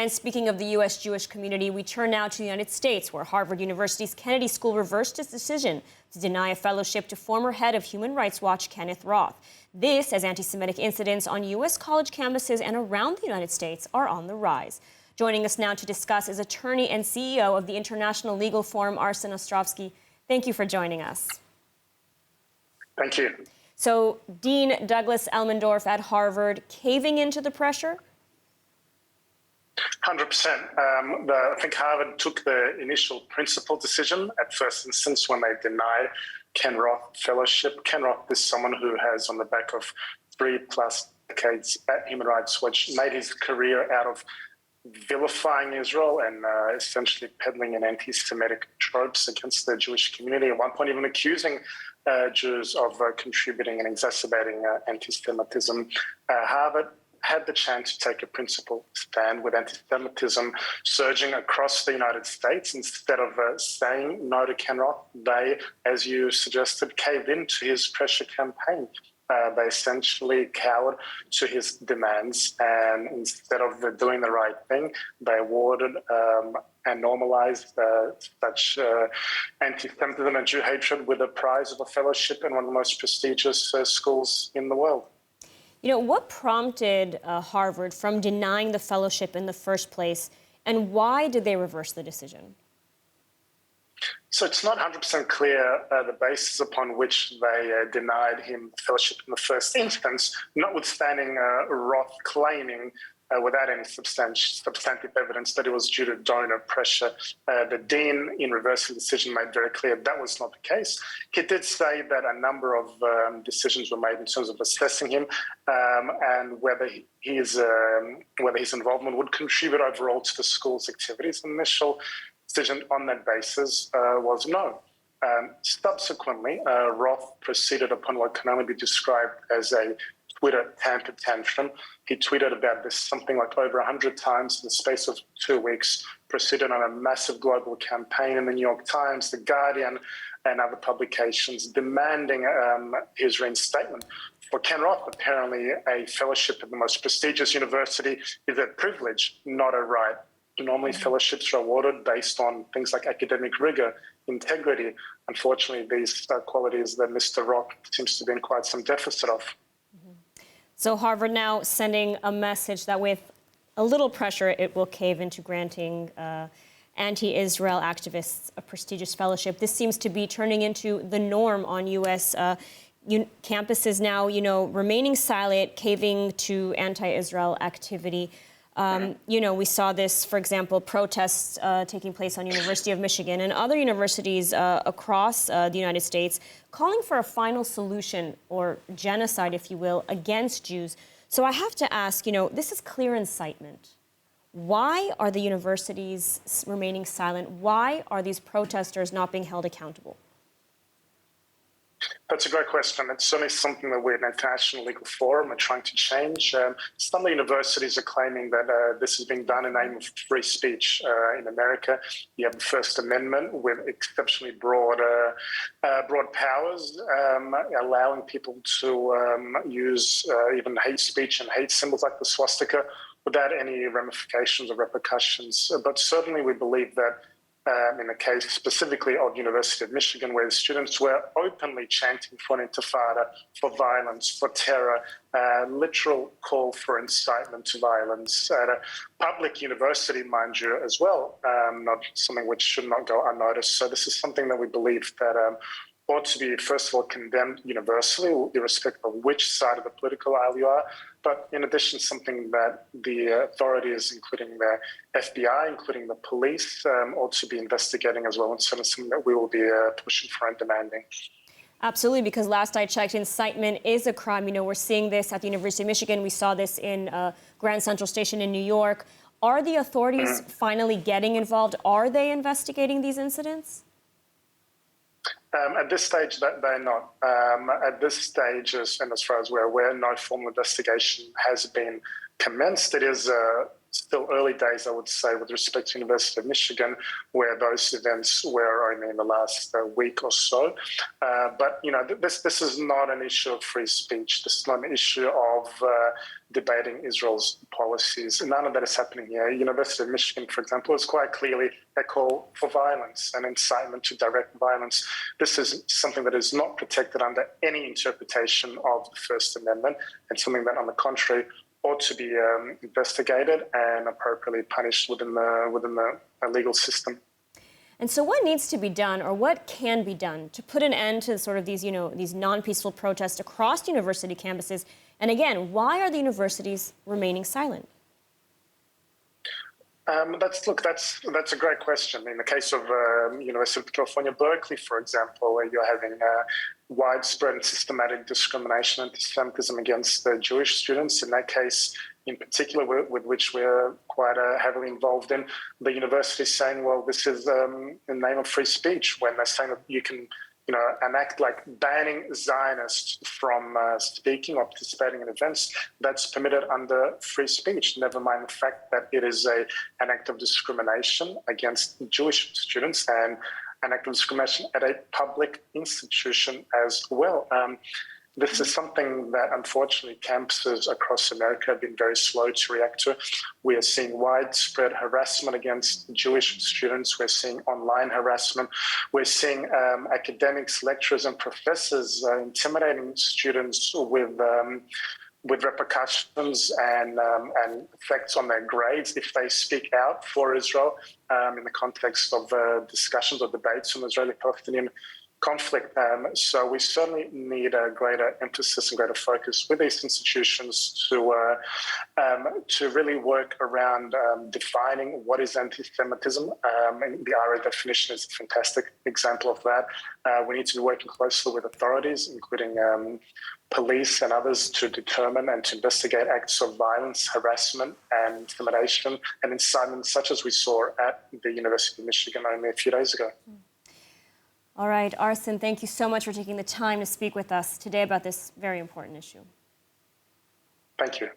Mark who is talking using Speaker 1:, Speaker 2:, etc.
Speaker 1: And speaking of the U.S. Jewish community, we turn now to the United States, where Harvard University's Kennedy School reversed its decision to deny a fellowship to former head of Human Rights Watch, Ken Roth. This as anti-Semitic incidents on U.S. college campuses and around the United States are on the rise. Joining us now to discuss is attorney and CEO of the International Legal Forum, Arsen Ostrovsky. Thank you for joining us.
Speaker 2: Thank you.
Speaker 1: So, Dean Douglas Elmendorf at Harvard caving into the pressure?
Speaker 2: 100%. I think Harvard took the initial principal decision at first instance when they denied Ken Roth fellowship. Ken Roth is someone who has, on the back of 3+ decades at Human Rights Watch, made his career out of vilifying Israel and essentially peddling an anti-Semitic tropes against the Jewish community, at one point even accusing Jews of contributing and exacerbating anti-Semitism. Harvard had the chance to take a principled stand with anti-Semitism surging across the United States. Instead of saying no to Ken Roth, they, as you suggested, caved into his pressure campaign. They essentially cowered to his demands, and instead of doing the right thing, they awarded and normalized such anti-Semitism and Jew hatred with a prize of a fellowship in one of the most prestigious schools in the world.
Speaker 1: You know, what prompted Harvard from denying the fellowship in the first place, and why did they reverse the decision?
Speaker 2: So it's not 100% clear the basis upon which they denied him fellowship in the first instance, notwithstanding Roth claiming without any substantive evidence that it was due to donor pressure. The dean, in reversing the decision, made very clear that was not the case. He did say that a number of decisions were made in terms of assessing him and whether his involvement would contribute overall to the school's activities. The initial decision on that basis was no. Subsequently, Roth proceeded upon what can only be described as a Twitter temper tantrum. He tweeted about this something like over 100 times in the space of 2 weeks, proceeded on a massive global campaign in the New York Times, The Guardian, and other publications demanding his reinstatement. For Ken Roth, apparently a fellowship at the most prestigious university is a privilege, not a right. Normally, fellowships are awarded based on things like academic rigor, integrity. Unfortunately, these qualities that Mr. Roth seems to be in quite some deficit of.
Speaker 1: So Harvard now sending a message that with a little pressure, it will cave into granting anti-Israel activists a prestigious fellowship. This seems to be turning into the norm on U.S. Campuses now, remaining silent, caving to anti-Israel activity. We saw this, for example, protests taking place on University of Michigan and other universities across the United States, calling for a final solution or genocide, if you will, against Jews. So I have to ask, this is clear incitement. Why are the universities remaining silent? Why are these protesters not being held accountable?
Speaker 2: That's a great question. It's certainly something that we at the International Legal Forum are trying to change. Some of the universities are claiming that this is being done in the name of free speech. In America, you have the First Amendment with exceptionally broad powers, allowing people to use even hate speech and hate symbols like the swastika without any ramifications or repercussions. But certainly we believe that in the case specifically of University of Michigan, where the students were openly chanting for an intifada, for violence, for terror, literal call for incitement to violence at a public university, mind you, as well, not something which should not go unnoticed. So this is something that we believe that ought to be, first of all, condemned universally, irrespective of which side of the political aisle you are. But in addition, something that the authorities, including the FBI, including the police, ought to be investigating as well, and something that we will be pushing for and demanding.
Speaker 1: Absolutely, because last I checked, incitement is a crime. We're seeing this at the University of Michigan. We saw this in Grand Central Station in New York. Are the authorities finally getting involved? Are they investigating these incidents?
Speaker 2: At this stage, they're not. At this stage, and as far as we're aware, no formal investigation has been commenced. It is still early days, I would say, with respect to University of Michigan, where those events were only in the last week or so. But this is not an issue of free speech. This is not an issue of debating Israel's policies. None of that is happening here. University of Michigan, for example, is quite clearly a call for violence and incitement to direct violence. This is something that is not protected under any interpretation of the First Amendment, and something that, on the contrary, ought to be investigated and appropriately punished within the legal system.
Speaker 1: And so what needs to be done, or what can be done, to put an end to sort of these non-peaceful protests across university campuses? And again, why are the universities remaining silent?
Speaker 2: That's a great question. In the case of University of California, Berkeley, for example, where you're having widespread and systematic discrimination and antisemitism against Jewish students, in that case in particular, with which we're quite heavily involved in, the university is saying, well, this is in the name of free speech, when they're saying that you can an act like banning Zionists from speaking or participating in events, that's permitted under free speech, never mind the fact that it is an act of discrimination against Jewish students and an act of discrimination at a public institution as well. This is something that, unfortunately, campuses across America have been very slow to react to. We are seeing widespread harassment against Jewish students. We're seeing online harassment. We're seeing academics, lecturers, and professors intimidating students with repercussions and effects on their grades if they speak out for Israel in the context of discussions or debates on the Israeli-Palestinian conflict. So we certainly need a greater emphasis and greater focus with these institutions to really work around defining what is anti-Semitism. And the IRA definition is a fantastic example of that. We need to be working closely with authorities, including police and others, to determine and to investigate acts of violence, harassment, and intimidation and incitement, such as we saw at the University of Michigan only a few days ago.
Speaker 1: All right, Arsen, thank you so much for taking the time to speak with us today about this very important issue.
Speaker 2: Thank you.